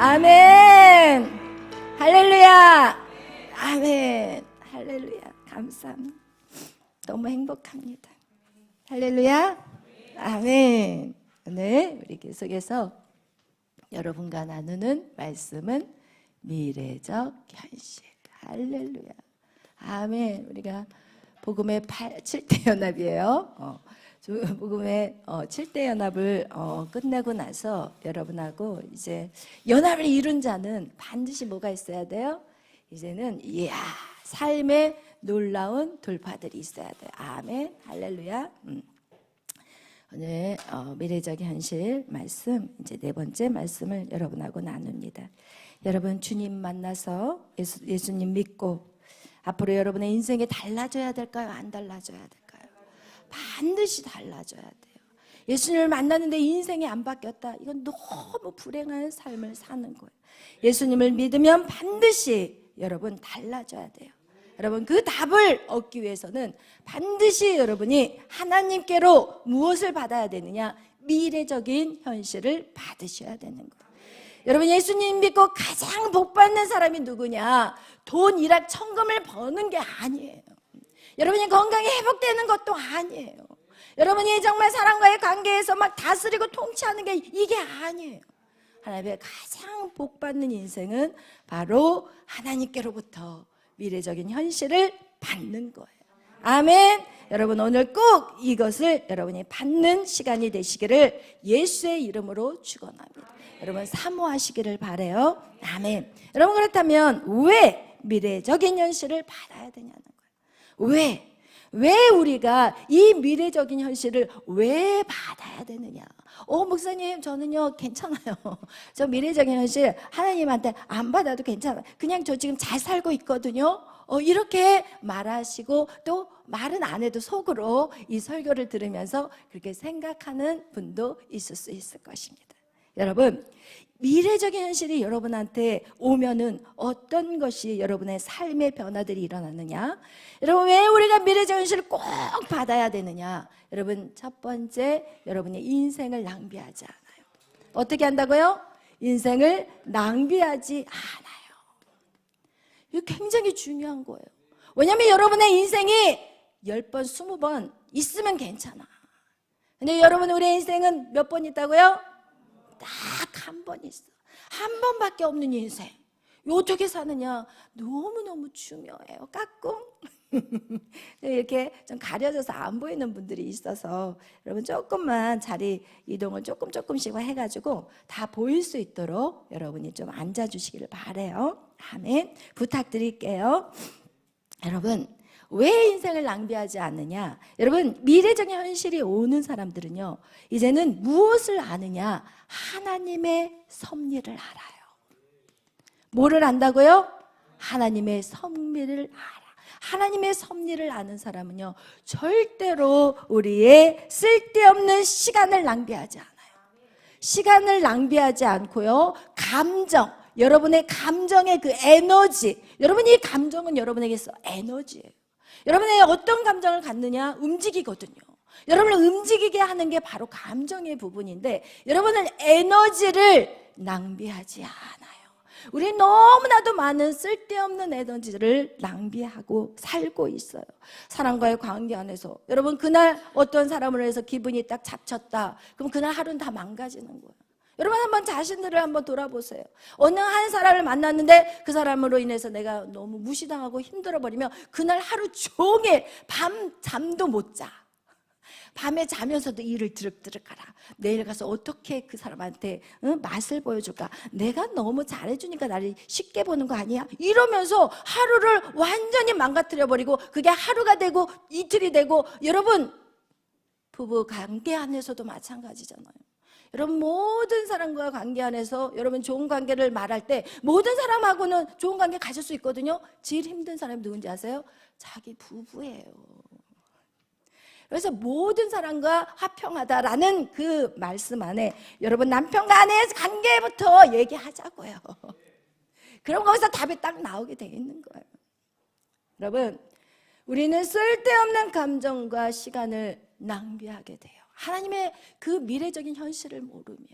아멘. 할렐루야. 아멘. 할렐루야. 감사합니다. 너무 행복합니다. 할렐루야. 아멘. 오늘 우리 계속해서 여러분과 나누는 말씀은 미래적 현실. 할렐루야. 아멘. 우리가 복음의 7대 연합이에요. 복음의 7대 연합을 끝내고 나서 여러분하고 이제 연합을 이룬 자는 반드시 뭐가 있어야 돼요? 이제는 삶의 놀라운 돌파들이 있어야 돼요. 아멘. 할렐루야. 오늘 미래적 현실 말씀, 이제 네 번째 말씀을 여러분하고 나눕니다. 여러분, 주님 만나서 예수님 믿고 앞으로 여러분의 인생이 달라져야 될까요? 안 달라져야 될까요? 반드시 달라져야 돼요. 예수님을 만났는데 인생이 안 바뀌었다. 이건 너무 불행한 삶을 사는 거예요. 예수님을 믿으면 반드시 여러분 달라져야 돼요. 여러분, 그 답을 얻기 위해서는 반드시 여러분이 하나님께로 무엇을 받아야 되느냐? 미래적인 현실을 받으셔야 되는 거예요. 여러분, 예수님 믿고 가장 복받는 사람이 누구냐? 돈, 일학, 천금을 버는 게 아니에요. 여러분이 건강이 회복되는 것도 아니에요. 여러분이 정말 사람과의 관계에서 막 다스리고 통치하는 게 이게 아니에요. 하나님의 가장 복받는 인생은 바로 하나님께로부터 미래적인 현실을 받는 거예요. 아멘. 여러분, 오늘 꼭 이것을 여러분이 받는 시간이 되시기를 예수의 이름으로 축원합니다. 여러분, 사모하시기를 바라요. 아멘. 여러분, 그렇다면 왜 미래적인 현실을 받아야 되냐는 거예요. 왜 우리가 이 미래적인 현실을 왜 받아야 되느냐? 목사님, 저는요 괜찮아요. 저 미래적인 현실 하나님한테 안 받아도 괜찮아요. 그냥 저 지금 잘 살고 있거든요. 이렇게 말하시고 또 말은 안 해도 속으로 이 설교를 들으면서 그렇게 생각하는 분도 있을 수 있을 것입니다. 여러분, 미래적인 현실이 여러분한테 오면은 어떤 것이 여러분의 삶의 변화들이 일어나느냐? 여러분, 왜 우리가 미래적 현실을 꼭 받아야 되느냐? 여러분, 첫 번째, 여러분의 인생을 낭비하지 않아요. 어떻게 한다고요? 인생을 낭비하지 않아요. 이거 굉장히 중요한 거예요. 왜냐하면 여러분의 인생이 10번, 20번 있으면 괜찮아. 근데 여러분, 우리의 인생은 몇 번 있다고요? 딱 한 번 있어. 한 번밖에 없는 인생. 어떻게 사느냐? 너무너무 중요해요. 까꿍. 이렇게 좀 가려져서 안 보이는 분들이 있어서 여러분, 조금만 자리 이동을 조금씩 해가지고 다 보일 수 있도록 여러분이 좀 앉아주시기를 바라요. 아멘. 부탁드릴게요. 여러분, 왜 인생을 낭비하지 않느냐? 여러분, 미래적인 현실이 오는 사람들은요, 이제는 무엇을 아느냐? 하나님의 섭리를 알아요. 뭐를 안다고요? 하나님의 섭리를 알아. 하나님의 섭리를 아는 사람은요, 절대로 우리의 쓸데없는 시간을 낭비하지 않아요. 시간을 낭비하지 않고요, 감정, 여러분의 감정의 그 에너지, 여러분, 이 감정은 여러분에게 있어 에너지예요. 여러분이 어떤 감정을 갖느냐? 움직이거든요. 여러분을 움직이게 하는 게 바로 감정의 부분인데, 여러분은 에너지를 낭비하지 않아요. 우리 너무나도 많은 쓸데없는 에너지를 낭비하고 살고 있어요. 사람과의 관계 안에서 여러분, 그날 어떤 사람으로 해서 기분이 딱 잡쳤다, 그럼 그날 하루는 다 망가지는 거예요. 여러분, 한번 자신들을 한번 돌아보세요. 어느 한 사람을 만났는데 그 사람으로 인해서 내가 너무 무시당하고 힘들어버리면 그날 하루 종일 밤 잠도 못 자. 밤에 자면서도 이를 드륵드륵하라. 내일 가서 어떻게 그 사람한테 맛을 보여줄까? 내가 너무 잘해주니까 나를 쉽게 보는 거 아니야? 이러면서 하루를 완전히 망가뜨려버리고, 그게 하루가 되고 이틀이 되고, 여러분, 부부 관계 안에서도 마찬가지잖아요. 여러분, 모든 사람과 관계 안에서 여러분 좋은 관계를 말할 때 모든 사람하고는 좋은 관계 가질 수 있거든요. 제일 힘든 사람이 누군지 아세요? 자기 부부예요. 그래서 모든 사람과 화평하다라는 그 말씀 안에 여러분, 남편과 아내의 관계부터 얘기하자고요. 그럼 거기서 답이 딱 나오게 돼 있는 거예요. 여러분, 우리는 쓸데없는 감정과 시간을 낭비하게 돼요. 하나님의 그 미래적인 현실을 모르면.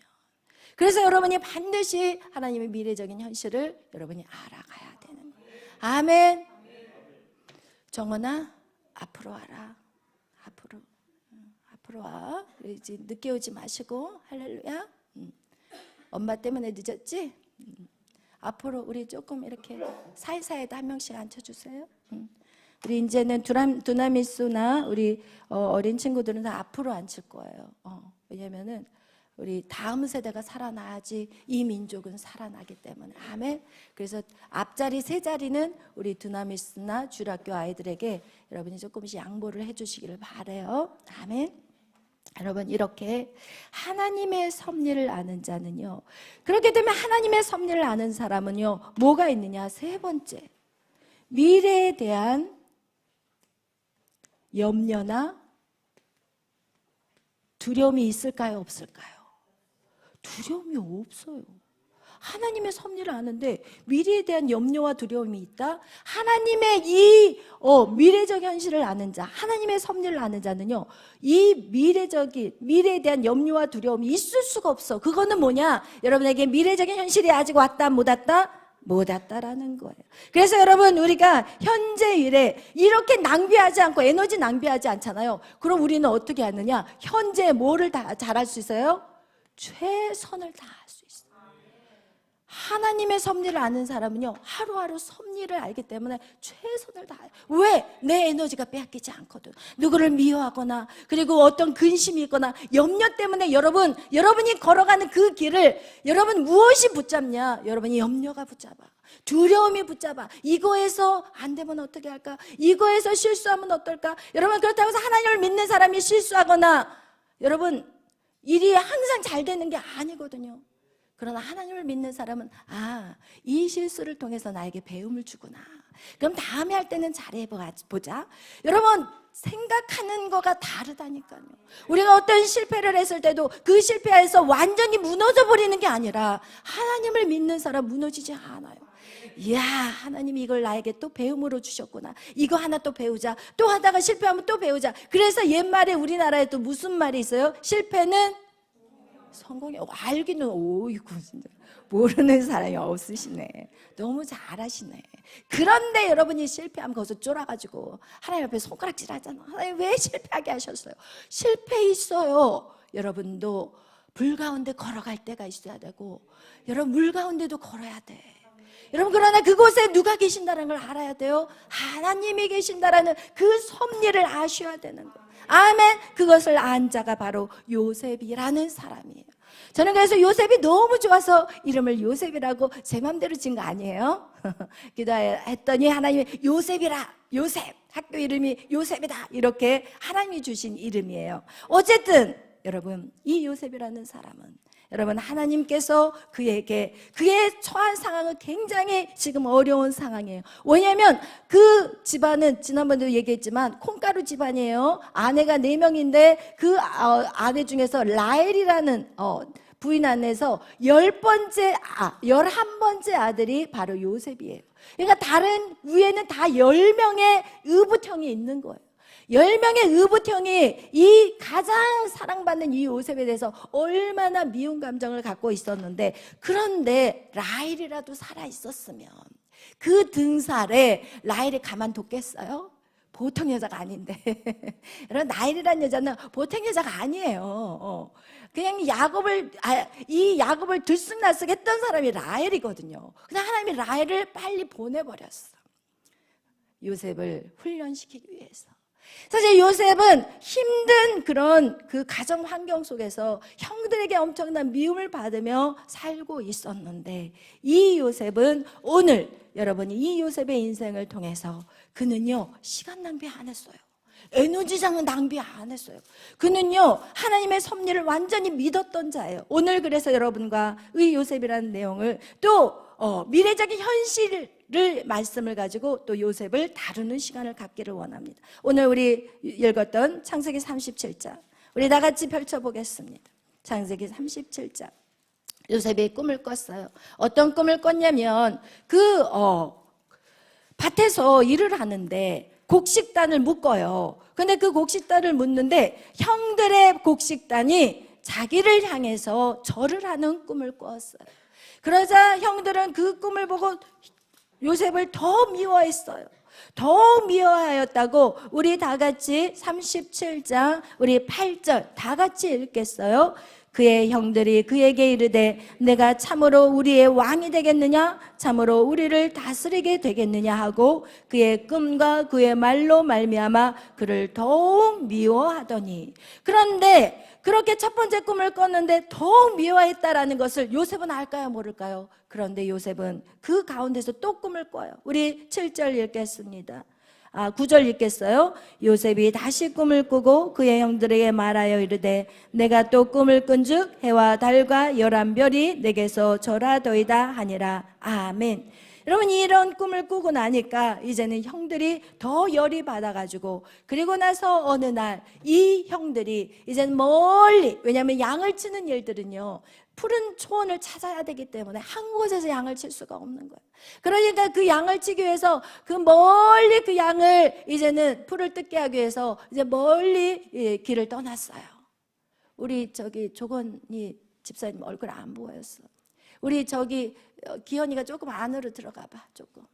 그래서 여러분이 반드시 하나님의 미래적인 현실을 여러분이 알아가야 되는 거예요. 아멘. 정원아, 앞으로 와라. 앞으로 와. 이제 늦게 오지 마시고. 할렐루야. 엄마 때문에 늦었지? 앞으로 우리 조금 이렇게 사이사이에도 한 명씩 앉혀주세요. 우리 이제는 두나미수나 우리 어린 친구들은 다 앞으로 앉힐 거예요. 왜냐면은 우리 다음 세대가 살아나야지 이 민족은 살아나기 때문에. 아멘. 그래서 앞자리 세 자리는 우리 두나미스나 주일학교 아이들에게 여러분이 조금씩 양보를 해주시기를 바라요. 아멘. 여러분, 이렇게 하나님의 섭리를 아는 자는요, 그렇게 되면 하나님의 섭리를 아는 사람은요, 뭐가 있느냐? 세 번째, 미래에 대한 염려나 두려움이 있을까요? 없을까요? 두려움이 없어요. 하나님의 섭리를 아는데 미래에 대한 염려와 두려움이 있다? 하나님의 이 미래적 현실을 아는 자, 하나님의 섭리를 아는 자는요, 이 미래에 대한 염려와 두려움이 있을 수가 없어. 그거는 뭐냐? 여러분에게 미래적인 현실이 아직 왔다 못 왔다? 못 왔다라는 거예요. 그래서 여러분, 우리가 현재 일에 이렇게 낭비하지 않고 에너지 낭비하지 않잖아요. 그럼 우리는 어떻게 하느냐? 현재 뭐를 다 잘할 수 있어요? 최선을 다할 수 있어요. 하나님의 섭리를 아는 사람은요, 하루하루 섭리를 알기 때문에 최선을 다해요. 왜? 내 에너지가 빼앗기지 않거든. 누구를 미워하거나, 그리고 어떤 근심이 있거나 염려 때문에 여러분이 걸어가는 그 길을 여러분 무엇이 붙잡냐? 여러분이 염려가 붙잡아. 두려움이 붙잡아. 이거에서 안 되면 어떻게 할까? 이거에서 실수하면 어떨까? 여러분, 그렇다고 해서 하나님을 믿는 사람이 실수하거나, 여러분, 일이 항상 잘 되는 게 아니거든요. 그러나 하나님을 믿는 사람은 이 실수를 통해서 나에게 배움을 주구나. 그럼 다음에 할 때는 잘해보자. 여러분, 생각하는 거가 다르다니까요. 우리가 어떤 실패를 했을 때도 그 실패에서 완전히 무너져 버리는 게 아니라 하나님을 믿는 사람 무너지지 않아요. 이야, 하나님이 이걸 나에게 또 배움으로 주셨구나. 이거 하나 또 배우자. 또 하다가 실패하면 또 배우자. 그래서 옛말에 우리나라에 또 무슨 말이 있어요? 실패는 성공이. 알기는 이거 진짜 모르는 사람이 없으시네. 너무 잘하시네. 그런데 여러분이 실패하면 거기서 쫄아가지고 하나님 앞에 손가락질 하잖아. 하나님 왜 실패하게 하셨어요? 실패 있어요. 여러분도 불 가운데 걸어갈 때가 있어야 되고, 여러분 물 가운데도 걸어야 돼. 여러분, 그러나 그곳에 누가 계신다는 걸 알아야 돼요. 하나님이 계신다라는 그 섭리를 아셔야 되는 거예요. 아멘. 그것을 안 자가 바로 요셉이라는 사람이에요. 저는 그래서 요셉이 너무 좋아서 이름을 요셉이라고 제 맘대로 지은 거 아니에요. 기도했더니 하나님이 요셉이라, 요셉, 학교 이름이 요셉이다, 이렇게 하나님이 주신 이름이에요. 어쨌든 여러분, 이 요셉이라는 사람은 여러분, 하나님께서 그에게 그의 처한 상황은 굉장히 지금 어려운 상황이에요. 왜냐하면 그 집안은 지난번에도 얘기했지만 콩가루 집안이에요. 아내가 4명인데 그 아내 중에서 라헬이라는 부인 안에서 11번째 아들이 바로 요셉이에요. 그러니까 다른 위에는 다 10명의 의붓형이 있는 거예요. 10명의 의붓형이 이 가장 사랑받는 이 요셉에 대해서 얼마나 미운 감정을 갖고 있었는데, 그런데 라헬이라도 살아있었으면 그 등살에 라헬이 가만뒀겠어요? 보통 여자가 아닌데. 여러분, 라헬이라는 여자는 보통 여자가 아니에요. 그냥 이 야곱을 들쑥날쑥 했던 사람이 라헬이거든요. 근데 하나님이 라헬을 빨리 보내버렸어. 요셉을 훈련시키기 위해서. 사실 요셉은 힘든 그런 그 가정 환경 속에서 형들에게 엄청난 미움을 받으며 살고 있었는데, 이 요셉은 오늘 여러분이 이 요셉의 인생을 통해서 그는요, 시간 낭비 안 했어요. 에너지장은 낭비 안 했어요. 그는요, 하나님의 섭리를 완전히 믿었던 자예요. 오늘 그래서 여러분과 의 요셉이라는 내용을 또 미래적인 현실을 말씀을 가지고 또 요셉을 다루는 시간을 갖기를 원합니다. 오늘 우리 읽었던 창세기 37장 우리 다 같이 펼쳐보겠습니다. 창세기 37장. 요셉이 꿈을 꿨어요. 어떤 꿈을 꿨냐면 밭에서 일을 하는데 곡식단을 묶어요. 근데 그 곡식단을 묶는데 형들의 곡식단이 자기를 향해서 절을 하는 꿈을 꾸었어요. 그러자 형들은 그 꿈을 보고 요셉을 더 미워했어요. 더 미워하였다고 우리 다 같이 37장 우리 8절 다 같이 읽겠어요. 그의 형들이 그에게 이르되 내가 참으로 우리의 왕이 되겠느냐 참으로 우리를 다스리게 되겠느냐 하고 그의 꿈과 그의 말로 말미암아 그를 더욱 미워하더니, 그런데 그렇게 첫 번째 꿈을 꿨는데 더욱 미워했다라는 것을 요셉은 알까요 모를까요? 그런데 요셉은 그 가운데서 또 꿈을 꿔요. 우리 7절 읽겠습니다. 9절 읽겠어요. 요셉이 다시 꿈을 꾸고 그의 형들에게 말하여 이르되 내가 또 꿈을 꾼즉 해와 달과 11별이 내게서 절하도이다 하니라. 아멘. 여러분, 이런 꿈을 꾸고 나니까 이제는 형들이 더 열이 받아가지고, 그리고 나서 어느 날 이 형들이 이제는 멀리, 왜냐하면 양을 치는 일들은요 푸른 초원을 찾아야 되기 때문에 한 곳에서 양을 칠 수가 없는 거예요. 그러니까 그 양을 치기 위해서 그 멀리 그 양을 이제는 풀을 뜯게 하기 위해서 이제 멀리 길을 떠났어요. 우리 조건이 집사님 얼굴 안 보였어. 우리 기현이가 조금 안으로 들어가 봐. 조금.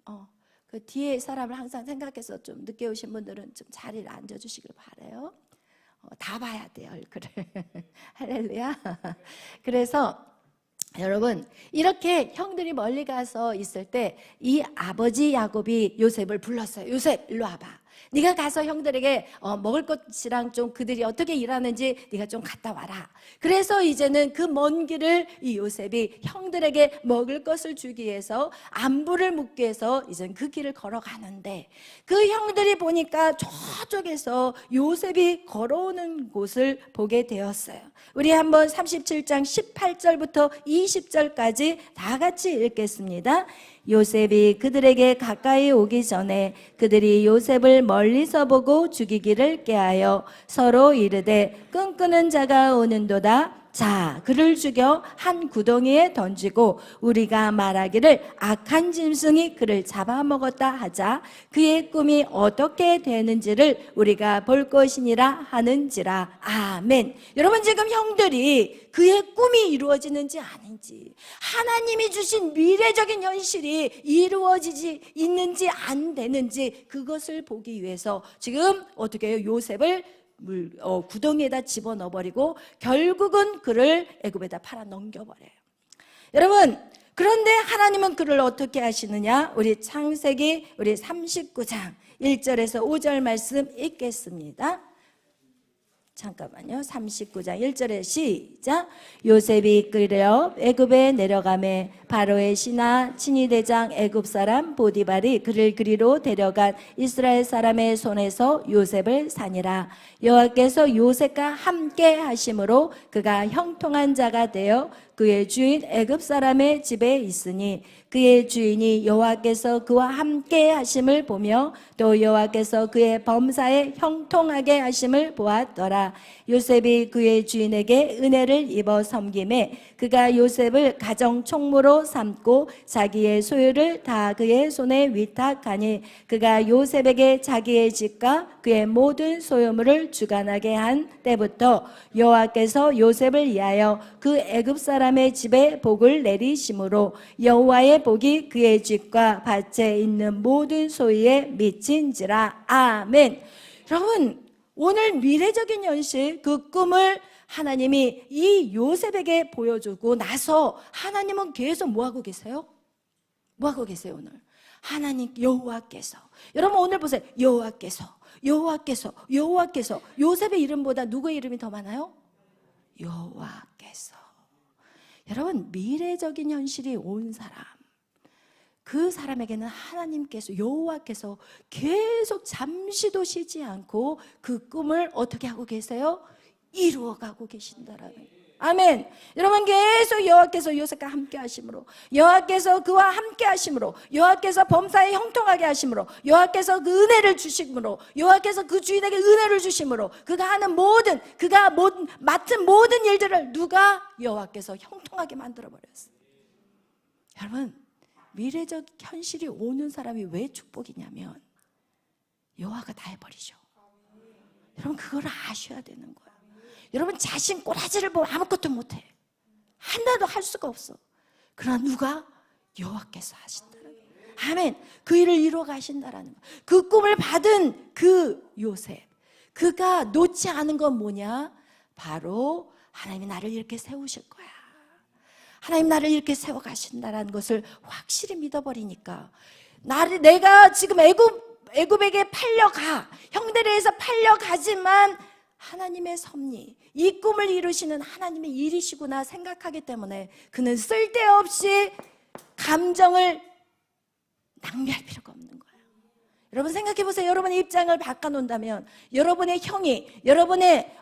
그 뒤에 사람을 항상 생각해서 좀 늦게 오신 분들은 좀 자리를 앉아주시길 바라요. 다 봐야 돼요, 얼굴을. 할렐루야. 그래서 여러분, 이렇게 형들이 멀리 가서 있을 때 이 아버지 야곱이 요셉을 불렀어요. 요셉, 일로 와봐. 네가 가서 형들에게 먹을 것이랑 좀 그들이 어떻게 일하는지 네가 좀 갔다 와라. 그래서 이제는 그 먼 길을 이 요셉이 형들에게 먹을 것을 주기 위해서 안부를 묻기 위해서 이제 그 길을 걸어가는데, 그 형들이 보니까 저쪽에서 요셉이 걸어오는 곳을 보게 되었어요. 우리 한번 37장 18절부터 20절까지 다 같이 읽겠습니다. 요셉이 그들에게 가까이 오기 전에 그들이 요셉을 멀리서 보고 죽이기를 꾀하여 서로 이르되 꿈꾸는 자가 오는도다. 자, 그를 죽여 한 구덩이에 던지고 우리가 말하기를 악한 짐승이 그를 잡아먹었다 하자. 그의 꿈이 어떻게 되는지를 우리가 볼 것이니라 하는지라. 아멘. 여러분, 지금 형들이 그의 꿈이 이루어지는지 아닌지, 하나님이 주신 미래적인 현실이 이루어지지 있는지 안 되는지, 그것을 보기 위해서 지금 어떻게 해요? 요셉을 구덩이에다 집어넣어버리고 결국은 그를 애굽에다 팔아 넘겨버려요. 여러분, 그런데 하나님은 그를 어떻게 하시느냐? 우리 창세기 우리 39장 1절에서 5절 말씀 읽겠습니다. 잠깐만요. 39장 1절에 시작. 요셉이 이끌려 애굽에 내려가매 바로의 신하 친위대장 애굽 사람 보디발이 그를 그리로 데려간 이스라엘 사람의 손에서 요셉을 사니라. 여호와께서 요셉과 함께 하심으로 그가 형통한 자가 되어 그의 주인 애굽 사람의 집에 있으니 그의 주인이 여호와께서 그와 함께 하심을 보며 또 여호와께서 그의 범사에 형통하게 하심을 보았더라. 요셉이 그의 주인에게 은혜를 입어 섬김에 그가 요셉을 가정 총무로 삼고 자기의 소유를 다 그의 손에 위탁하니 그가 요셉에게 자기의 집과 그의 모든 소유물을 주관하게 한 때부터 여호와께서 요셉을 위하여 그 애굽 사람의 집에 복을 내리심으로 여호와의 복이 그의 집과 밭에 있는 모든 소유에 미친지라. 아멘. 여러분, 오늘 미래적인 현실, 그 꿈을 하나님이 이 요셉에게 보여주고 나서 하나님은 계속 뭐하고 계세요? 뭐하고 계세요 오늘? 하나님 여호와께서, 여러분 오늘 보세요. 여호와께서 요셉의 이름보다 누구의 이름이 더 많아요? 여호와께서. 여러분, 미래적인 현실이 온 사람, 그 사람에게는 하나님께서, 여호와께서 계속 잠시도 쉬지 않고 그 꿈을 어떻게 하고 계세요? 이루어가고 계신다라는. 아멘. 여러분, 계속 여호와께서 요셉과 함께 하심으로, 여호와께서 그와 함께 하심으로, 여호와께서 범사에 형통하게 하심으로, 여호와께서 그 은혜를 주심으로, 여호와께서 그 주인에게 은혜를 주심으로, 그가 맡은 모든 일들을 누가? 여호와께서 형통하게 만들어 버렸어요. 여러분, 미래적 현실이 오는 사람이 왜 축복이냐면 여호와가 다 해버리죠. 여러분, 그걸 아셔야 되는 거예요. 여러분 자신 꼬라지를 보면 아무것도 못해. 하나도 할 수가 없어. 그러나 누가? 여호와께서 하신다는 거예요. 아멘. 그 일을 이루어 가신다라는 거예요. 그 꿈을 받은 그 요셉, 그가 놓지 않은 건 뭐냐? 바로 하나님이 나를 이렇게 세우실 거야. 하나님 나를 이렇게 세워 가신다라는 것을 확실히 믿어버리니까, 내가 지금 애굽에게 팔려가, 형들에서 팔려가지만 하나님의 섭리, 이 꿈을 이루시는 하나님의 일이시구나 생각하기 때문에 그는 쓸데없이 감정을 낭비할 필요가 없는 거예요. 여러분 생각해 보세요. 여러분의 입장을 바꿔놓는다면, 여러분의 형이, 여러분의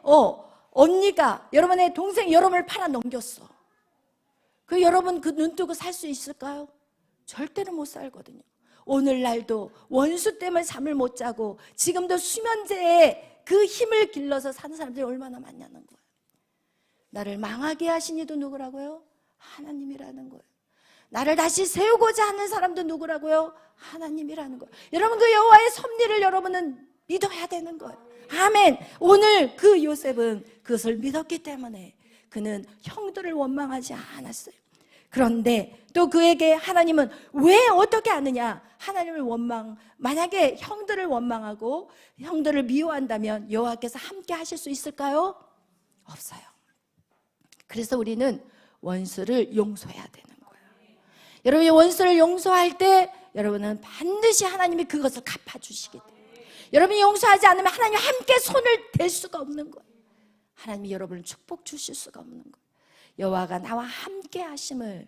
언니가, 여러분의 동생이 여러분을 팔아 넘겼어. 여러분 그 눈 뜨고 살 수 있을까요? 절대로 못 살거든요. 오늘날도 원수 때문에 잠을 못 자고 지금도 수면제에 그 힘을 길러서 사는 사람들이 얼마나 많냐는 거예요. 나를 망하게 하신 이도 누구라고요? 하나님이라는 거예요. 나를 다시 세우고자 하는 사람도 누구라고요? 하나님이라는 거예요. 여러분 그 여호와의 섭리를 여러분은 믿어야 되는 거예요. 아멘. 오늘 그 요셉은 그것을 믿었기 때문에 그는 형들을 원망하지 않았어요. 그런데 또 그에게 하나님은 왜 어떻게 아느냐? 하나님을 만약에 형들을 원망하고 형들을 미워한다면 여호와께서 함께 하실 수 있을까요? 없어요. 그래서 우리는 원수를 용서해야 되는 거예요. 여러분이 원수를 용서할 때 여러분은 반드시 하나님이 그것을 갚아주시기 때문에, 여러분이 용서하지 않으면 하나님 함께 손을 댈 수가 없는 거예요. 하나님이 여러분을 축복 주실 수가 없는 거예요. 여호와가 나와 함께 하심을,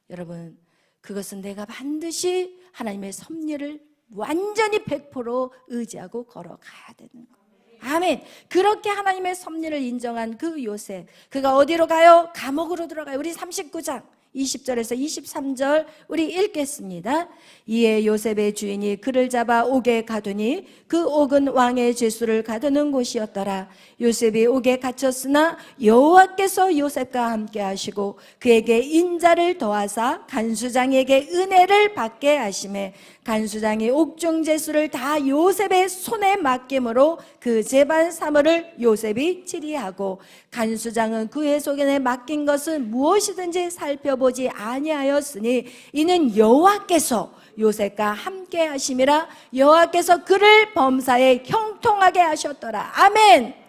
여러분 그것은 내가 반드시 하나님의 섭리를 완전히 100% 의지하고 걸어가야 되는 거예요. 아멘. 그렇게 하나님의 섭리를 인정한 그 요셉, 그가 어디로 가요? 감옥으로 들어가요. 우리 39장 20절에서 23절 우리 읽겠습니다. 이에 요셉의 주인이 그를 잡아 옥에 가두니 그 옥은 왕의 죄수를 가두는 곳이었더라. 요셉이 옥에 갇혔으나 여호와께서 요셉과 함께 하시고 그에게 인자를 더하사 간수장에게 은혜를 받게 하시매 간수장이 옥중 죄수를 다 요셉의 손에 맡김으로 그 재반 사물을 요셉이 치리하고 간수장은 그의 손에 맡긴 것은 무엇이든지 살펴보지 아니하였으니 이는 여호와께서 요셉과 함께 하심이라. 여호와께서 그를 범사에 형통하게 하셨더라. 아멘.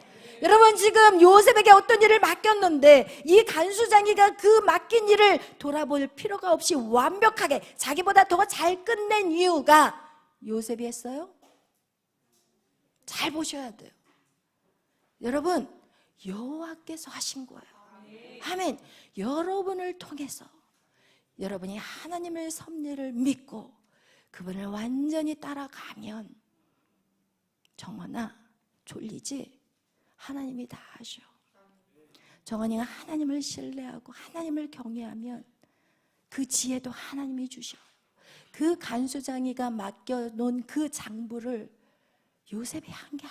여러분 지금 요셉에게 어떤 일을 맡겼는데 이 간수장이가 그 맡긴 일을 돌아볼 필요가 없이 완벽하게 자기보다 더 잘 끝낸 이유가 요셉이 했어요? 잘 보셔야 돼요. 여러분 여호와께서 하신 거예요. 아멘. 여러분을 통해서 여러분이 하나님의 섭리를 믿고 그분을 완전히 따라가면 정원아 졸리지? 하나님이 다 하셔. 정원이가 하나님을 신뢰하고 하나님을 경외하면 그 지혜도 하나님이 주셔. 그 간수장이가 맡겨놓은 그 장부를 요셉이 한 게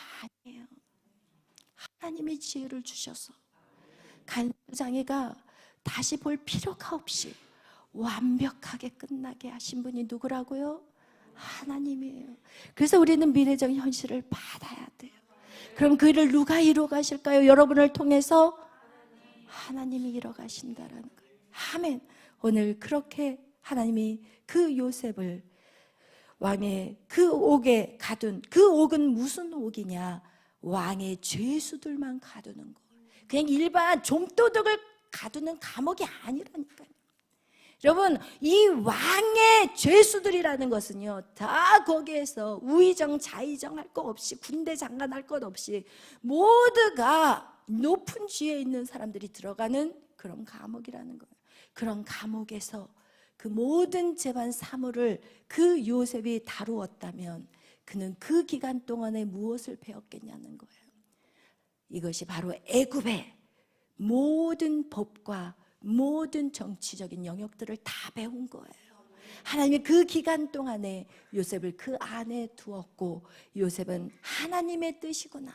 아니에요. 하나님이 지혜를 주셔서 간수장이가 다시 볼 필요가 없이 완벽하게 끝나게 하신 분이 누구라고요? 하나님이에요. 그래서 우리는 미래적 현실을 받아야 돼요. 그럼 그 일을 누가 이루어 가실까요? 여러분을 통해서 하나님이 이루어 가신다라는 거예요. 아멘. 오늘 그렇게 하나님이 그 요셉을 왕의 그 옥에 가둔, 그 옥은 무슨 옥이냐? 왕의 죄수들만 가두는 거. 그냥 일반 좀도둑을 가두는 감옥이 아니라니까요. 여러분 이 왕의 죄수들이라는 것은요 다 거기에서 우의정 자의정 할 것 없이 군대 장관 할 것 없이 모두가 높은 지위에 있는 사람들이 들어가는 그런 감옥이라는 거예요. 그런 감옥에서 그 모든 재반 사물을 그 요셉이 다루었다면 그는 그 기간 동안에 무엇을 배웠겠냐는 거예요. 이것이 바로 애굽의 모든 법과 모든 정치적인 영역들을 다 배운 거예요. 하나님이 그 기간 동안에 요셉을 그 안에 두었고 요셉은 하나님의 뜻이구나.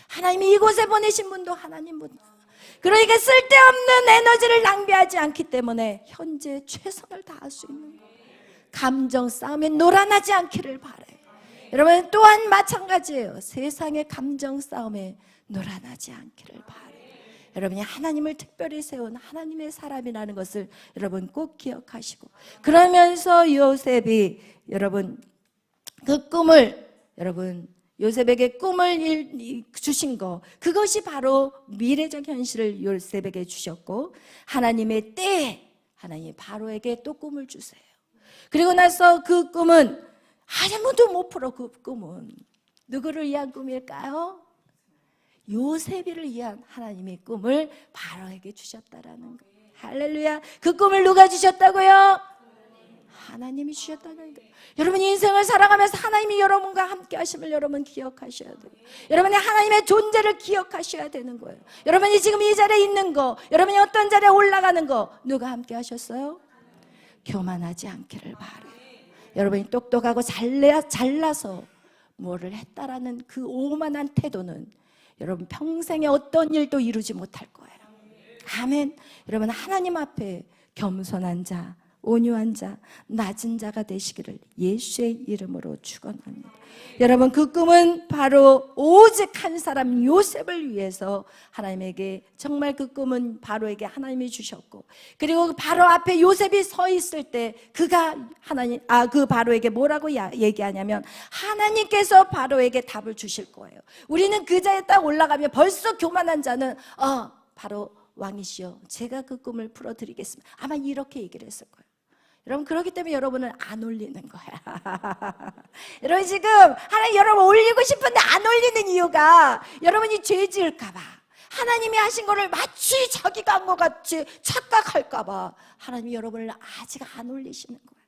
하나님이 이곳에 보내신 분도 하나님구나. 그러니까 쓸데없는 에너지를 낭비하지 않기 때문에 현재 최선을 다할 수 있는 거예요. 감정 싸움에 놀아나지 않기를 바라요. 여러분 또한 마찬가지예요. 세상의 감정 싸움에 놀아나지 않기를 바라요. 여러분이 하나님을 특별히 세운 하나님의 사람이라는 것을 여러분 꼭 기억하시고, 그러면서 요셉이 여러분 그 꿈을, 여러분 요셉에게 꿈을 주신 거, 그것이 바로 미래적 현실을 요셉에게 주셨고, 하나님의 때에 하나님이 바로에게 또 꿈을 주세요. 그리고 나서 그 꿈은 아무도 못 풀어. 그 꿈은 누구를 위한 꿈일까요? 요셉이를 위한 하나님의 꿈을 바로에게 주셨다라는 거예요. 할렐루야. 그 꿈을 누가 주셨다고요? 하나님이 주셨다는 거예요. 여러분 인생을 살아가면서 하나님이 여러분과 함께 하심을 여러분 기억하셔야 돼요. 여러분이 하나님의 존재를 기억하셔야 되는 거예요. 여러분이 지금 이 자리에 있는 거, 여러분이 어떤 자리에 올라가는 거 누가 함께 하셨어요? 교만하지 않기를 바라요. 여러분이 똑똑하고 잘나서 뭐를 했다라는 그 오만한 태도는 여러분 평생에 어떤 일도 이루지 못할 거예요. 아멘. 여러분 하나님 앞에 겸손한 자, 온유한 자, 낮은 자가 되시기를 예수의 이름으로 축원합니다. 여러분 그 꿈은 바로 오직 한 사람 요셉을 위해서 하나님에게, 정말 그 꿈은 바로에게 하나님이 주셨고, 그리고 바로 앞에 요셉이 서 있을 때 그가 그 바로에게 뭐라고 얘기하냐면 하나님께서 바로에게 답을 주실 거예요. 우리는 그 자리에 딱 올라가면 벌써 교만한 자는 바로 왕이시여 제가 그 꿈을 풀어드리겠습니다, 아마 이렇게 얘기를 했을 거예요. 여러분 그렇기 때문에 여러분을 안 올리는 거야. 여러분 지금 하나님 여러분 올리고 싶은데 안 올리는 이유가 여러분이 죄 지을까 봐, 하나님이 하신 거를 마치 자기가 한 것 같이 착각할까 봐 하나님이 여러분을 아직 안 올리시는 거야.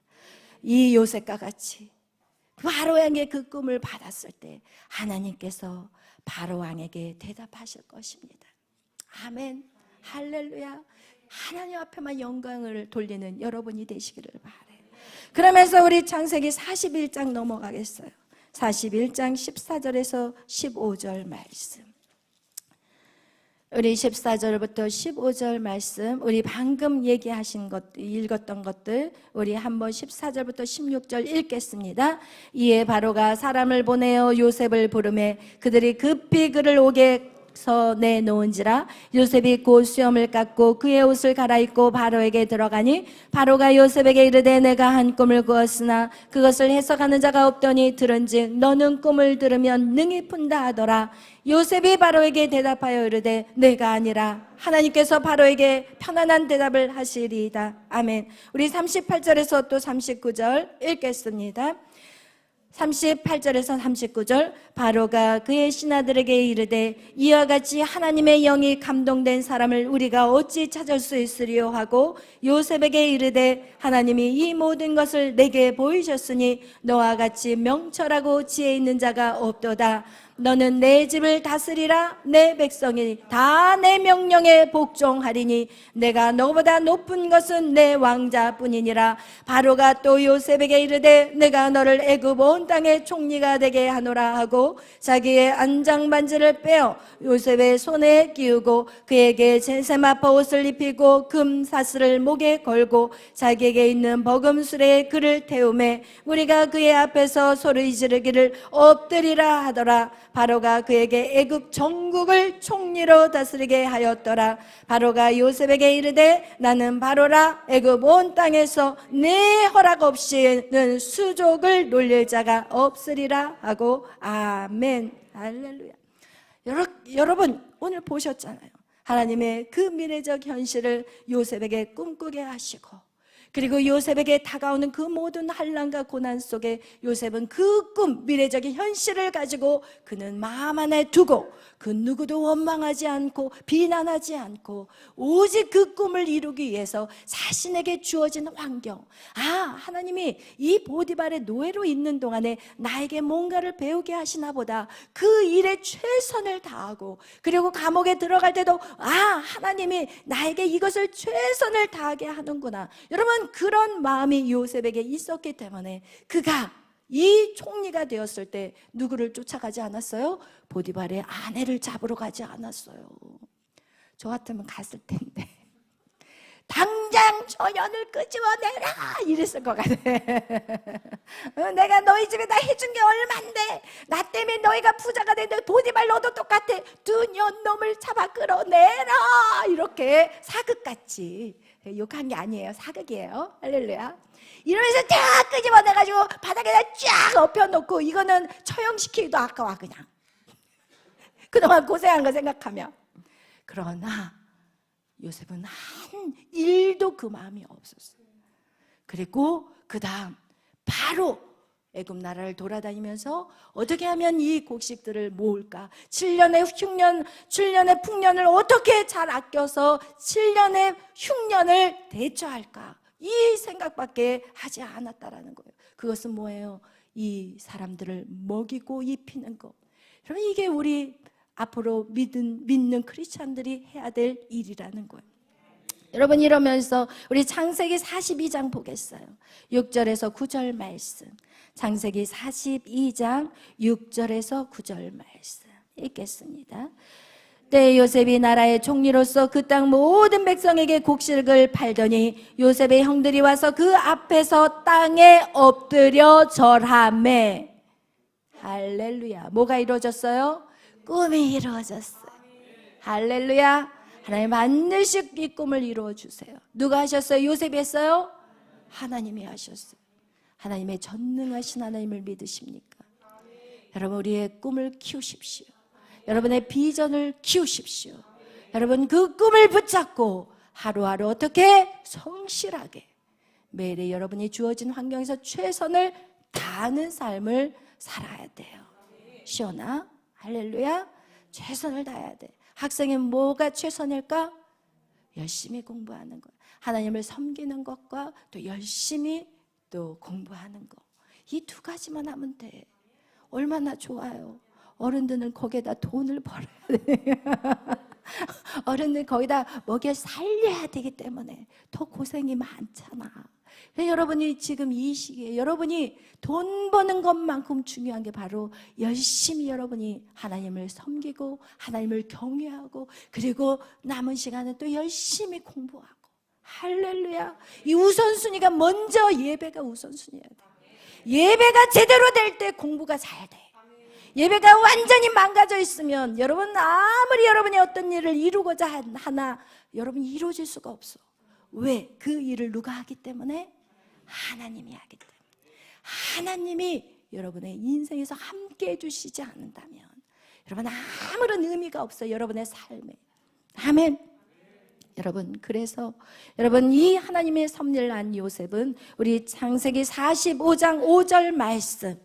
이 요셉과 같이 바로왕의 그 꿈을 받았을 때 하나님께서 바로왕에게 대답하실 것입니다. 아멘. 할렐루야. 하나님 앞에만 영광을 돌리는 여러분이 되시기를 바라요. 그러면서 우리 창세기 41장 넘어가겠어요. 41장 14절에서 15절 말씀. 우리 14절부터 15절 말씀, 우리 방금 얘기하신 것, 읽었던 것들 우리 한번 14절부터 16절 읽겠습니다. 이에 바로가 사람을 보내어 요셉을 부르매 그들이 급히 그를 오게 내놓은지라 요셉이 곧 수염을 깎고 그의 옷을 갈아입고 바로에게 들어가니 바로가 요셉에게 이르되 내가 한 꿈을 꾸었으나 그것을 해석하는 자가 없더니 들은즉 너는 꿈을 들으면 능히 푼다 하더라. 요셉이 바로에게 대답하여 이르되 내가 아니라 하나님께서 바로에게 편안한 대답을 하시리이다. 아멘. 우리 38절에서 또 39절 읽겠습니다. 38절에서 39절. 바로가 그의 신하들에게 이르되 이와 같이 하나님의 영이 감동된 사람을 우리가 어찌 찾을 수 있으리요 하고 요셉에게 이르되 하나님이 이 모든 것을 내게 보이셨으니 너와 같이 명철하고 지혜 있는 자가 없도다. 너는 내 집을 다스리라. 내 백성이 다 내 명령에 복종하리니 내가 너보다 높은 것은 내 왕자뿐이니라. 바로가 또 요셉에게 이르되 내가 너를 애굽 온 땅의 총리가 되게 하노라 하고 자기의 안장 반지를 빼어 요셉의 손에 끼우고 그에게 제세마포 옷을 입히고 금 사슬을 목에 걸고 자기에게 있는 버금술에 그를 태우매 우리가 그의 앞에서 소리 지르기를 엎드리라 하더라. 바로가 그에게 애굽 전국을 총리로 다스리게 하였더라. 바로가 요셉에게 이르되 나는 바로라. 애굽 온 땅에서 내 허락 없이는 수족을 놀릴 자가 없으리라 하고 아멘. 할렐루야. 여러분 오늘 보셨잖아요. 하나님의 그 미래적 현실을 요셉에게 꿈꾸게 하시고, 그리고 요셉에게 다가오는 그 모든 환난과 고난 속에 요셉은 그 꿈, 미래적인 현실을 가지고 그는 마음 안에 두고 그 누구도 원망하지 않고 비난하지 않고 오직 그 꿈을 이루기 위해서 자신에게 주어진 환경, 하나님이 이 보디발의 노예로 있는 동안에 나에게 뭔가를 배우게 하시나 보다, 그 일에 최선을 다하고, 그리고 감옥에 들어갈 때도 하나님이 나에게 이것을 최선을 다하게 하는구나. 여러분 그런 마음이 요셉에게 있었기 때문에 그가 이 총리가 되었을 때 누구를 쫓아가지 않았어요? 보디발의 아내를 잡으러 가지 않았어요. 저 같으면 갔을 텐데 당장 저 연을 끄집어내라 이랬을 것 같아. 내가 너희 집에다 해준 게 얼만데 나 때문에 너희가 부자가 됐는데 보디발 너도 똑같아. 두 년놈을 잡아 끌어내라. 이렇게 사극같이, 욕한 게 아니에요, 사극이에요. 할렐루야. 이러면서 쫙 끄집어내가지고 바닥에다 쫙 엎혀놓고, 이거는 처형시키기도 아까워 그냥. 그동안 고생한 거 생각하면. 그러나 요셉은 한 일도 그 마음이 없었어요. 그리고 그 다음 바로 애굽 나라를 돌아다니면서 어떻게 하면 이 곡식들을 모을까, 7년의 풍년을 어떻게 잘 아껴서 7년의 흉년을 대처할까, 이 생각밖에 하지 않았다라는 거예요. 그것은 뭐예요? 이 사람들을 먹이고 입히는 것. 여러분, 이게 우리 앞으로 믿는 크리스찬들이 해야 될 일이라는 거예요. 여러분, 이러면서 우리 창세기 42장 보겠어요. 6절에서 9절 말씀. 창세기 42장 6절에서 9절 말씀 읽겠습니다. 때에 요셉이 나라의 총리로서 그 땅 모든 백성에게 곡식을 팔더니 요셉의 형들이 와서 그 앞에서 땅에 엎드려 절하매. 할렐루야. 뭐가 이루어졌어요? 꿈이 이루어졌어요. 할렐루야. 하나님 반드시 이 꿈을 이루어 주세요. 누가 하셨어요? 요셉이 했어요? 하나님이 하셨어요. 하나님의 전능하신 하나님을 믿으십니까? 여러분, 우리의 꿈을 키우십시오. 여러분의 비전을 키우십시오. 여러분, 그 꿈을 붙잡고 하루하루 어떻게 성실하게 매일의 여러분이 주어진 환경에서 최선을 다하는 삶을 살아야 돼요. 시온아, 할렐루야. 최선을 다해야 돼. 학생이 뭐가 최선일까? 열심히 공부하는 것, 하나님을 섬기는 것과 또 열심히 또 공부하는 것, 이 두 가지만 하면 돼. 얼마나 좋아요. 어른들은 거기에다 돈을 벌어야 돼. 어른들 거기다 먹여 살려야 되기 때문에 더 고생이 많잖아. 그래서 여러분이 지금 이 시기에 여러분이 돈 버는 것만큼 중요한 게 바로 열심히 여러분이 하나님을 섬기고 하나님을 경외하고, 그리고 남은 시간은 또 열심히 공부하고. 할렐루야. 이 우선순위가 먼저 예배가 우선순위여야 돼. 예배가 제대로 될 때 공부가 잘 돼. 예배가 완전히 망가져 있으면 여러분 아무리 여러분이 어떤 일을 이루고자 하나 여러분이 이루어질 수가 없어. 왜? 그 일을 누가 하기 때문에? 하나님이 하기 때문에. 하나님이 여러분의 인생에서 함께 해주시지 않는다면 여러분 아무런 의미가 없어요, 여러분의 삶에. 아멘. 여러분, 그래서 여러분 이 하나님의 섭리를 안 요셉은 우리 창세기 45장 5절 말씀,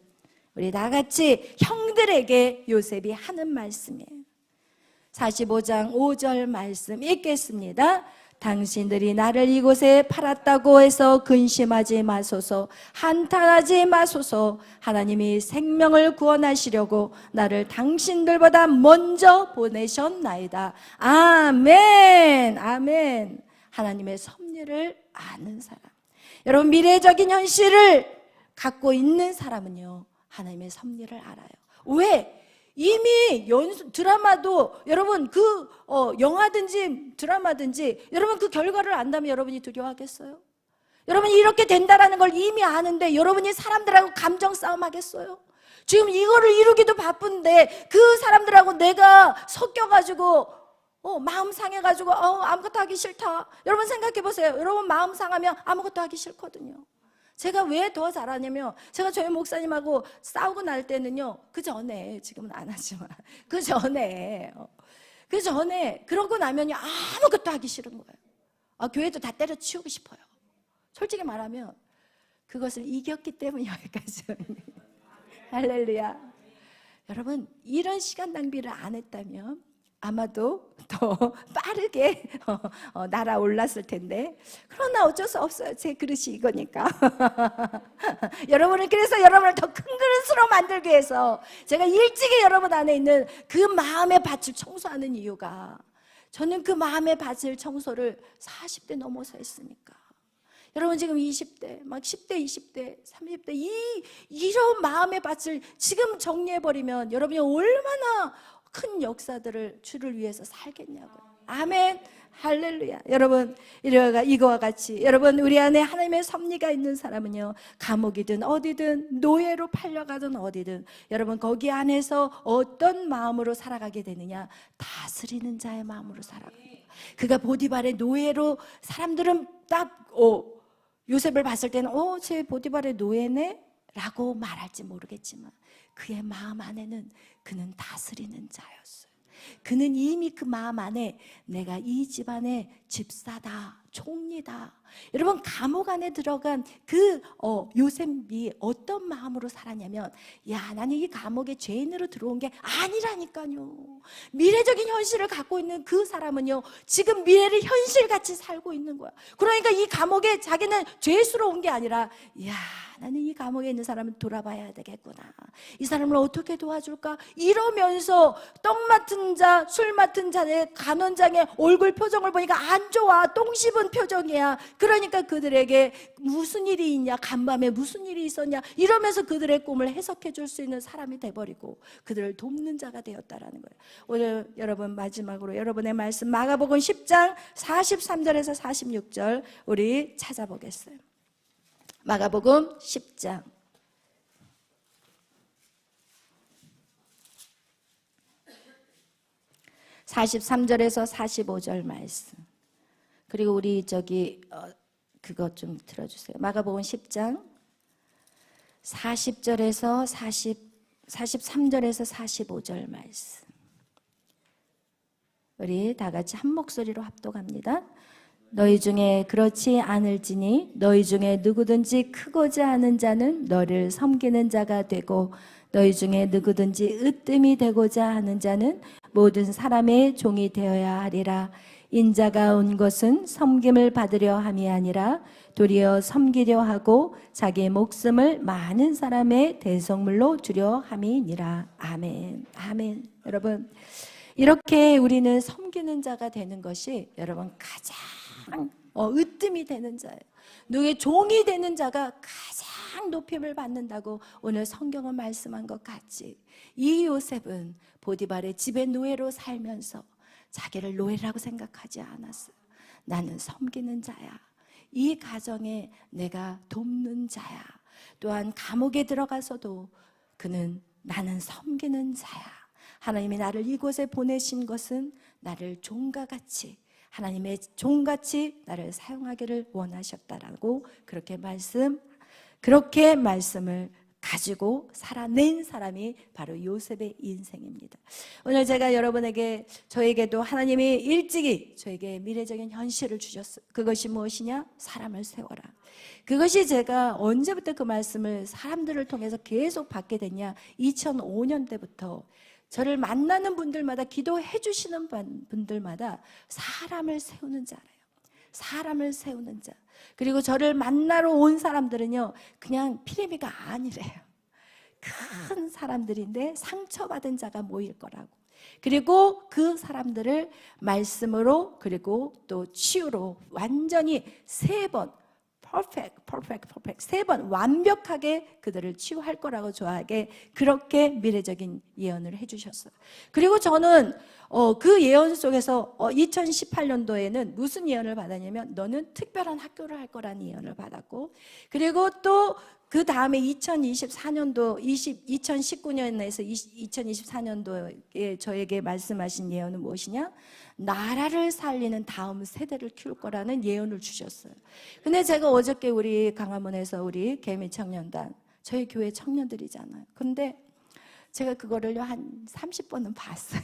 우리 다 같이 형들에게 요셉이 하는 말씀이에요. 45장 5절 말씀 읽겠습니다. 당신들이 나를 이곳에 팔았다고 해서 근심하지 마소서, 한탄하지 마소서. 하나님이 생명을 구원하시려고 나를 당신들보다 먼저 보내셨나이다. 아멘. 아멘. 하나님의 섭리를 아는 사람, 여러분 미래적인 현실을 갖고 있는 사람은요 하나님의 섭리를 알아요. 왜? 이미 드라마도 여러분 영화든지 드라마든지 여러분 그 결과를 안다면 여러분이 두려워하겠어요? 여러분이 이렇게 된다라는 걸 이미 아는데 여러분이 사람들하고 감정 싸움 하겠어요? 지금 이거를 이루기도 바쁜데 그 사람들하고 내가 섞여가지고 마음 상해가지고 아무것도 하기 싫다. 여러분 생각해 보세요. 여러분 마음 상하면 아무것도 하기 싫거든요. 제가 왜 더 잘하냐면, 제가 저희 목사님하고 싸우고 날 때는요, 그 전에, 지금은 안 하지만, 그 전에 그러고 나면요, 아무것도 하기 싫은 거예요. 교회도 다 때려치우고 싶어요. 솔직히 말하면, 그것을 이겼기 때문에 여기까지. 할렐루야. 여러분, 이런 시간 낭비를 안 했다면, 아마도 더 빠르게 날아올랐을 텐데, 그러나 어쩔 수 없어요. 제 그릇이 이거니까. 그래서 여러분을 더 큰 그릇으로 만들기 위해서 제가 일찍이 여러분 안에 있는 그 마음의 밭을 청소하는 이유가, 저는 그 마음의 밭을 청소를 40대 넘어서 했으니까. 여러분 지금 20대, 막 10대, 20대, 30대 이런 마음의 밭을 지금 정리해버리면 여러분이 얼마나 큰 역사들을 주를 위해서 살겠냐고요. 아멘. 할렐루야. 여러분, 이거와 같이 여러분, 우리 안에 하나님의 섭리가 있는 사람은요, 감옥이든 어디든 노예로 팔려가든 어디든 여러분, 거기 안에서 어떤 마음으로 살아가게 되느냐? 다스리는 자의 마음으로 살아가요. 그가 보디발의 노예로, 사람들은 딱 요셉을 봤을 때는 쟤 보디발의 노예네? 라고 말할지 모르겠지만 그의 마음 안에는 그는 다스리는 자였어요. 그는 이미 그 마음 안에 내가 이 집안의 집사다, 총리다. 여러분, 감옥 안에 들어간 그 요셉이 어떤 마음으로 살았냐면, 야, 나는 이 감옥에 죄인으로 들어온 게 아니라니까요. 미래적인 현실을 갖고 있는 그 사람은요, 지금 미래를 현실같이 살고 있는 거야. 그러니까 이 감옥에 자기는 죄수로 온 게 아니라, 야, 나는 이 감옥에 있는 사람을 돌아봐야 되겠구나. 이 사람을 어떻게 도와줄까? 이러면서 떡 맡은 자, 술 맡은 자의 간원장의 얼굴 표정을 보니까 안 좋아. 똥 씹은 표정이야. 그러니까 그들에게 무슨 일이 있냐, 간밤에 무슨 일이 있었냐, 이러면서 그들의 꿈을 해석해 줄 수 있는 사람이 돼버리고 그들을 돕는 자가 되었다라는 거예요. 오늘 여러분, 마지막으로 여러분의 말씀 마가복음 10장 43절에서 46절 우리 찾아보겠어요. 마가복음 10장 43절에서 45절 말씀. 그리고 우리 그것 좀 들어주세요. 마가복음 10장 40절에서 43절에서 45절 말씀. 우리 다 같이 한 목소리로 합독합니다. 너희 중에 그렇지 않을지니 너희 중에 누구든지 크고자 하는 자는 너를 섬기는 자가 되고 너희 중에 누구든지 으뜸이 되고자 하는 자는 모든 사람의 종이 되어야 하리라. 인자가 온 것은 섬김을 받으려 함이 아니라 도리어 섬기려 하고 자기의 목숨을 많은 사람의 대속물로 주려 함이니라. 아멘. 아멘. 여러분, 이렇게 우리는 섬기는 자가 되는 것이 여러분 가장 으뜸이 되는 자예요. 누구의 종이 되는 자가 가장 높임을 받는다고 오늘 성경은 말씀한 것 같이, 이 요셉은 보디발의 집의 노예로 살면서 자기를 노예라고 생각하지 않았어요. 나는 섬기는 자야. 이 가정에 내가 돕는 자야. 또한 감옥에 들어가서도 그는 나는 섬기는 자야. 하나님이 나를 이곳에 보내신 것은 나를 종과 같이, 하나님의 종같이 나를 사용하기를 원하셨다라고 그렇게 말씀을 가지고 살아낸 사람이 바로 요셉의 인생입니다. 오늘 제가 여러분에게, 저에게도 하나님이 일찍이 저에게 미래적인 현실을 주셨어요. 그것이 무엇이냐? 사람을 세워라. 그것이 제가 언제부터 그 말씀을 사람들을 통해서 계속 받게 됐냐? 2005년 때부터 저를 만나는 분들마다, 기도해 주시는 분들마다 사람을 세우는 자래요. 사람을 세우는 자. 그리고 저를 만나러 온 사람들은요, 그냥 피레미가 아니래요. 큰 사람들인데 상처받은 자가 모일 거라고. 그리고 그 사람들을 말씀으로, 그리고 또 치유로 완전히 3번 perfect 3번 완벽하게 그들을 치유할 거라고 저에게 그렇게 미래적인 예언을 해주셨어요. 그리고 저는 그 예언 속에서 2018년도에는 무슨 예언을 받았냐면, 너는 특별한 학교를 할 거라는 예언을 받았고, 그리고 또 그 다음에 2019년에서 2024년도에 저에게 말씀하신 예언은 무엇이냐? 나라를 살리는 다음 세대를 키울 거라는 예언을 주셨어요. 근데 제가 어저께 우리 강화문에서 우리 개미 청년단, 저희 교회 청년들이잖아요. 근데 제가 그거를 한 30번은 봤어요.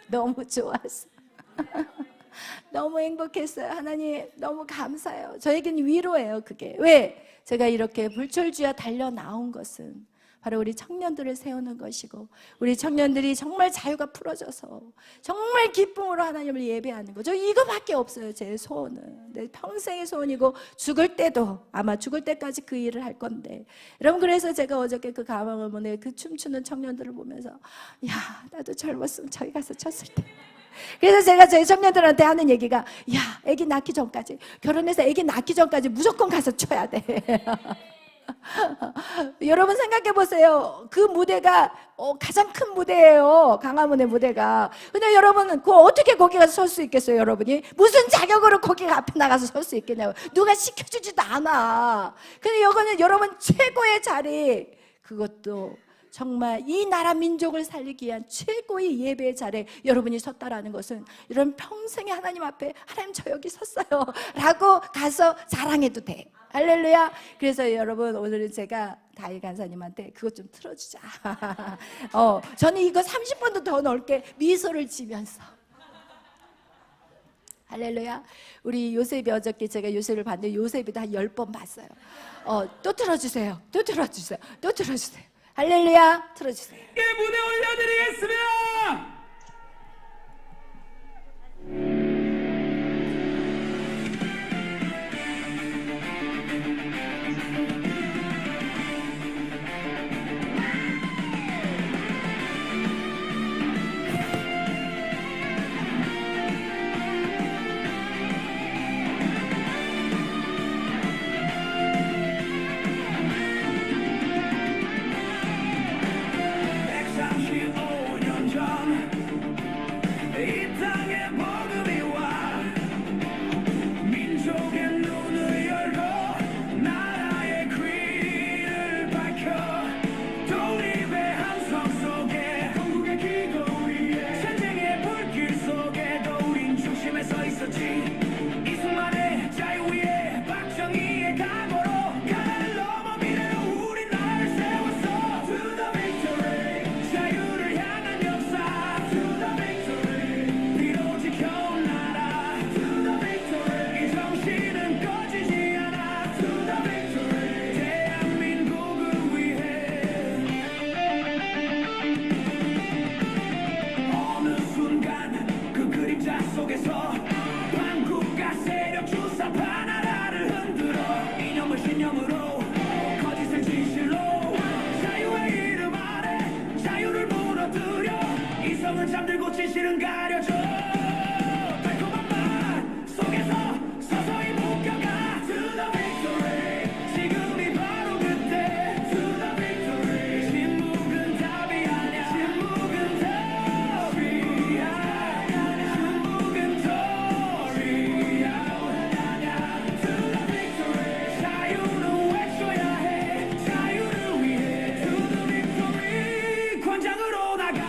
너무 좋았어요. 너무 행복했어요. 하나님 너무 감사해요. 저에겐 위로예요, 그게. 왜? 제가 이렇게 불철주야 달려 나온 것은 바로 우리 청년들을 세우는 것이고, 우리 청년들이 정말 자유가 풀어져서 정말 기쁨으로 하나님을 예배하는 거, 저 이거밖에 없어요. 제 소원은 내 평생의 소원이고, 죽을 때도 아마 죽을 때까지 그 일을 할 건데, 여러분, 그래서 제가 어저께 그 가방을문에 그 춤추는 청년들을 보면서, 야, 나도 젊었으면 저기 가서 췄을 때. 그래서 제가 저희 청년들한테 하는 얘기가, 야, 애기 낳기 전까지, 결혼해서 애기 낳기 전까지 무조건 가서 춰야 돼. 여러분 생각해 보세요. 그 무대가 가장 큰 무대예요. 강화문의 무대가. 근데 여러분은 어떻게 거기 가서 설 수 있겠어요? 여러분이 무슨 자격으로 거기 앞에 나가서 설 수 있겠냐고. 누가 시켜주지도 않아. 근데 이거는 여러분 최고의 자리, 그것도 정말 이 나라 민족을 살리기 위한 최고의 예배의 자리에 여러분이 섰다라는 것은 여러분 평생에 하나님 앞에 하나님 저 여기 섰어요 라고 가서 자랑해도 돼. 할렐루야. 그래서 여러분 오늘은 제가 다희 간사님한테 그것 좀 틀어주자. 저는 이거 30번도 더 넓게 미소를 지면서. 할렐루야. 우리 요셉이 어저께 제가 요셉을 봤는데 요셉이도 한 10번 봤어요. 또 틀어주세요. 또 틀어주세요. 또 틀어주세요. 할렐루야. 틀어주세요. 무대 올려드리겠습니다. 잠들고 진실은 가려져 달콤한 맛 속에서 서서히 묶여가 To the victory 지금이 바로 그때 To the victory 침묵은 답이 아냐 침묵은 답이야 침묵은 도리야 To the victory 자유는 외쳐야 해 자유를 위해 To the victory 광장으로 나가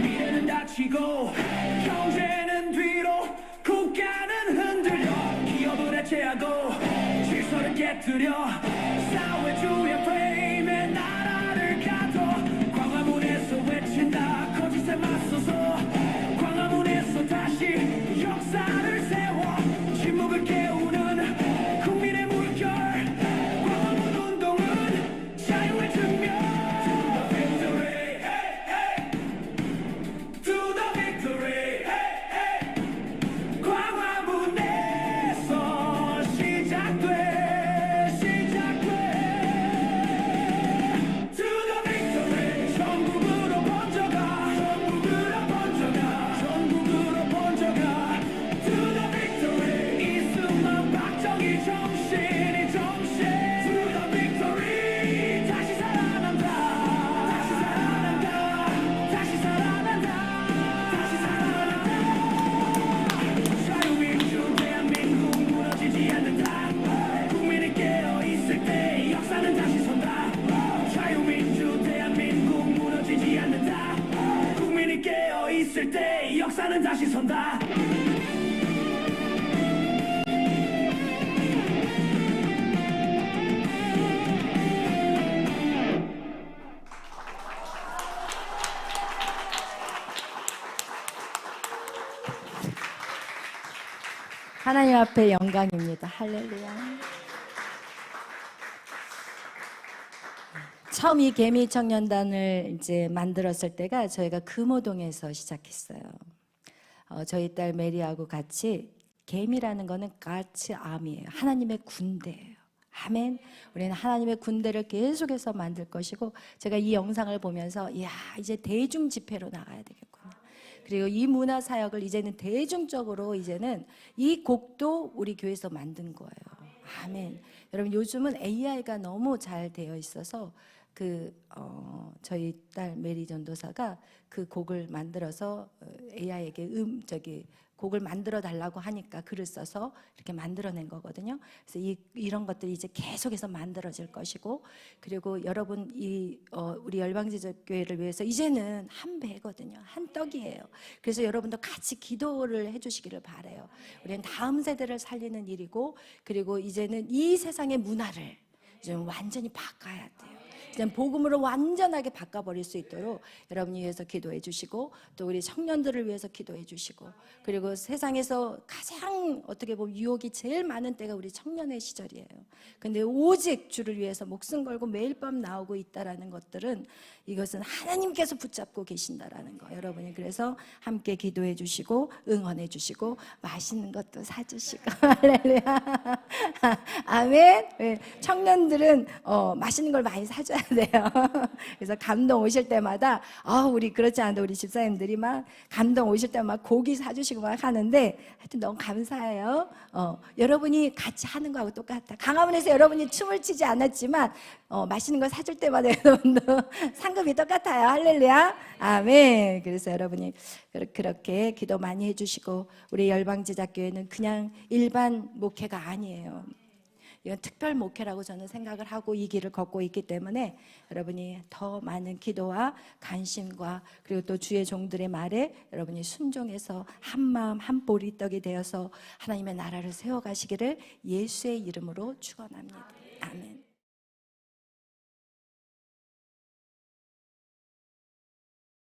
미래는 닥치고 경제는 뒤로 국가는 흔들려 기업을 해체하고 질서를 깨뜨려 사회주의 프레임에 나라를 가둬 광화문에서 외친다 거짓에 맞서서 광화문에서 다시 역사를 세워 침묵을 깨우는 국민의 물결 광화문 운동은 자유의 증명 있을 때 역사는 다시 선다. 하나님 앞에 영광입니다. 할렐루야. 처음 이 개미 청년단을 이제 만들었을 때가 저희가 금호동에서 시작했어요. 저희 딸 메리하고 같이 개미라는 거는 God's army예요. 하나님의 군대예요. 아멘. 우리는 하나님의 군대를 계속해서 만들 것이고, 제가 이 영상을 보면서 이야, 이제 대중 집회로 나가야 되겠구나. 그리고 이 문화 사역을 이제는 대중적으로, 이제는 이 곡도 우리 교회에서 만든 거예요. 아멘. 여러분, 요즘은 AI가 너무 잘 되어 있어서 저희 딸 메리 전도사가 그 곡을 만들어서 AI에게 곡을 만들어 달라고 하니까 글을 써서 이렇게 만들어낸 거거든요. 그래서 이런 것들이 이제 계속해서 만들어질 것이고, 그리고 여러분 우리 열방제자교회를 위해서 이제는 한 배거든요. 한 떡이에요. 그래서 여러분도 같이 기도를 해주시기를 바라요. 우리는 다음 세대를 살리는 일이고, 그리고 이제는 이 세상의 문화를 좀 완전히 바꿔야 돼요. 복음으로 완전하게 바꿔버릴 수 있도록 여러분이 위해서 기도해 주시고, 또 우리 청년들을 위해서 기도해 주시고, 그리고 세상에서 가장 어떻게 보면 유혹이 제일 많은 때가 우리 청년의 시절이에요. 근데 오직 주를 위해서 목숨 걸고 매일 밤 나오고 있다라는 것들은, 이것은 하나님께서 붙잡고 계신다라는 거. 여러분이 그래서 함께 기도해 주시고 응원해 주시고 맛있는 것도 사주시고 할렐루야. 아멘. 청년들은 맛있는 걸 많이 사줘야 돼요. 그래서 감동 오실 때마다 우리 그렇지 않은데 우리 집사님들이 막 감동 오실 때마다 막 고기 사주시고 막 하는데, 하여튼 너무 감사해요. 여러분이 같이 하는 거하고 똑같다. 강화문에서 여러분이 춤을 추지 않았지만 맛있는 거 사줄 때마다 여러분도 상급이 똑같아요. 할렐루야. 아멘. 그래서 여러분이 그렇게 기도 많이 해주시고, 우리 열방제자교회는 그냥 일반 목회가 아니에요. 이건 특별 목회라고 저는 생각을 하고 이 길을 걷고 있기 때문에, 여러분이 더 많은 기도와 관심과, 그리고 또 주의 종들의 말에 여러분이 순종해서 한 마음 한 보리 떡이 되어서 하나님의 나라를 세워가시기를 예수의 이름으로 축원합니다. 아멘.